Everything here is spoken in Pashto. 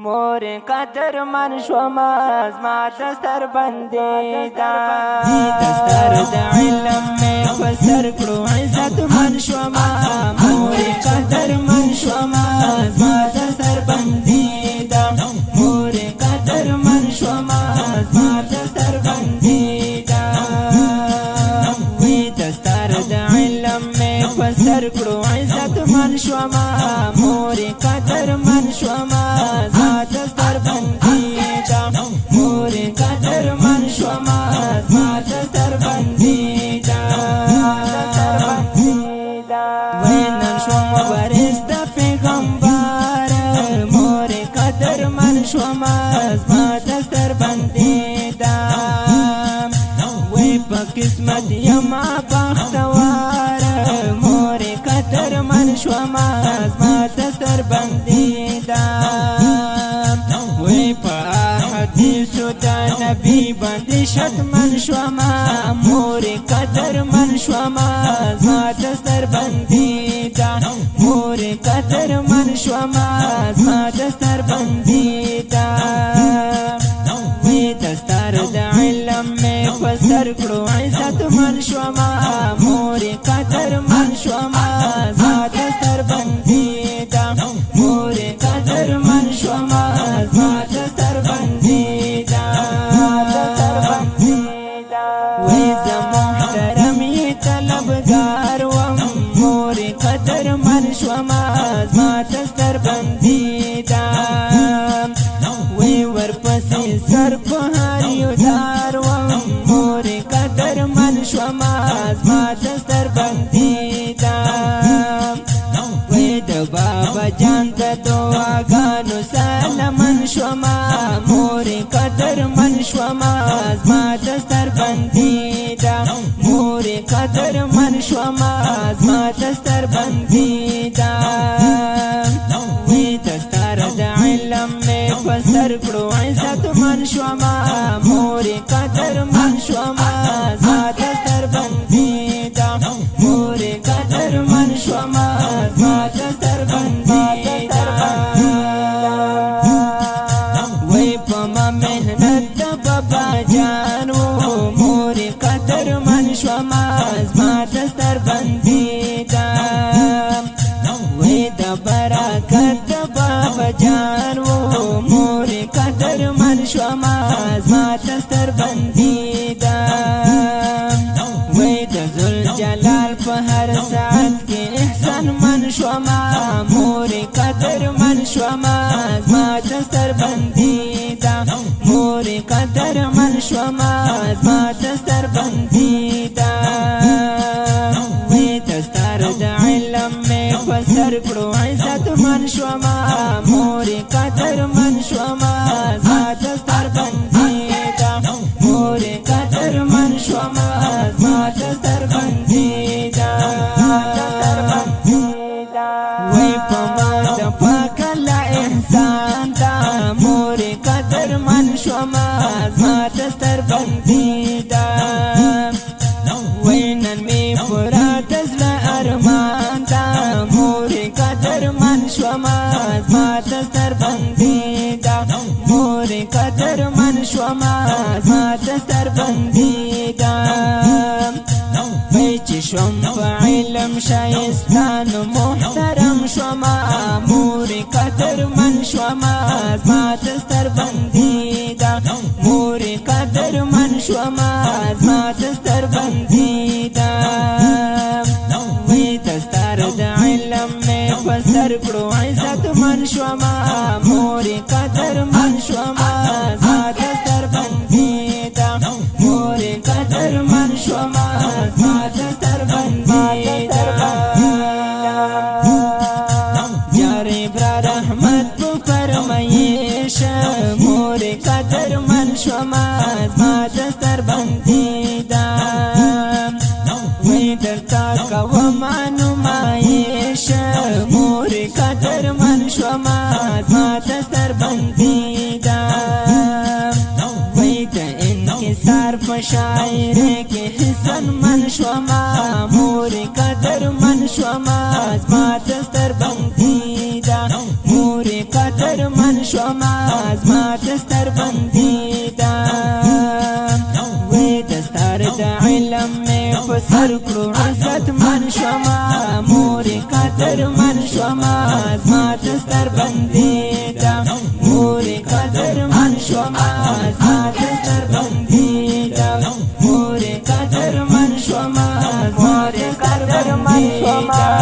مور قدر من شوما زما دستر بندی دا دستر دا علم میں فسر کرو عزت من شوما مور قدر من شوما زما دستر بندی دا مور قدر من شوما زما دستر بندی دا وی دستر دا علم میں فسر کرو عزت من شوما مور قدر من شوما دستر بندی دا مور قدر من شوما زما دستر بندی دا وینن شوما ورستا پیغمبر مور قدر من شوما زما دستر بندی دا وی پا قسمت یما بختوار مور قدر من شوما زما دستر بندی دا وی پا حدیثو دا نبی بندی شد من شوما مور قدر من شوما زما دستر بندی دا مور قدر من شوما زما دستر بندی دا وی دستر دا علم میں فسر کرو عزت من شوما مور قدر من شوما زما دستر بندی دا مور قدر من شوما زما دستر بندی دا وی زمحترمی طلبگار وم مور قدر من شوما زما دستر بندی دا وی ورپسی سر پهاریو دار وم مور قدر من شوما زما دستر بندی دا وی د بابا جان د دعاګانو سلام شوما مور قدر من شوما زما دستر بندی دا مور قدر من شوما زما دستر بندی دا وی دستر د علم میں فسر کرو عزت من شوما مور قدر من شوما زما دستر بندی دا مور قدر من شوما زما دستر بندی دا وی پما محنت دا بابا جانو مور قدر من شوما زما دستر بندی دا وی دا برکت دا بابا جانو مور قدر من شوما زما دستر بندی دا وی دا ذوالجلال په هر ساعت کې احسان من شوما مور قدر من شوما زما دستر بندی دا مور قدر من شوما زما دستر بندی دا وی دستر د علم میں فسر کرو عزت من شوما مور قدر من شوما زما دستر بندی دا مور قدر من شوما زما دستر بندی دا وی پما د پاکلا احسان دا مور قدر من شوما زما دستر بندی دا وی نن می پورا دزلا ارمان دا مور قدر من شوما زما دستر بندی دا مور قدر من شوما زما دستر بندی دا وی چی شوم په علم شایستان محترم شوما مور قدر من شوما زما دستر بندی دا مور قدر من شوما زما دستر بندی دا وی دستر د علم میں فسر کرو عزت من شوما مور قدر من شوما زما دستر بندی دا مور قدر من شوما زما دستر بندی دا یاری برا رحمت کو فرمایش مور قدر من شوما زما دستر بندی دا وی درتا کو معلومایش مور قدر من شوما زما دستر بندی دا وی د انکسار په شاعر کې حسن من شوما مور قدر من شوما زما دستر بندی دا مور قدر من شوما زما دستر بندیدا وی دستار د علم می فسر کړو عزت من شوما مور قدر من شوما زما دستر بندیدا مور قدر من شوما زما دستر بندیدا مور قدر من شوما زما دستر بندیدا